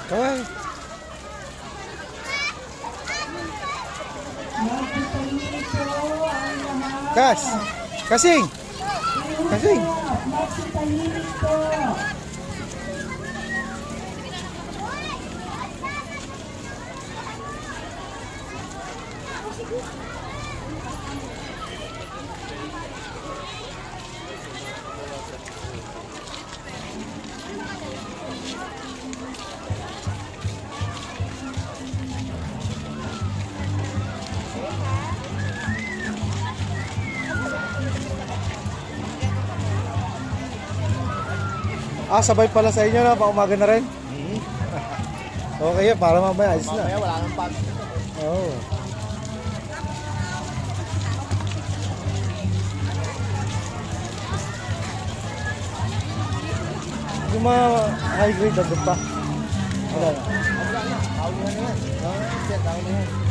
Kaway. Kas. Kasing. Kasing. Ah, sabay pala sa inyo na, paumaga na rin. Okay, para mamaya ayos na. Mamaya wala nang pag. Oo. Yung mga high grade na pa. Wala na. Tawag na yan. Ah, Tawag na yan.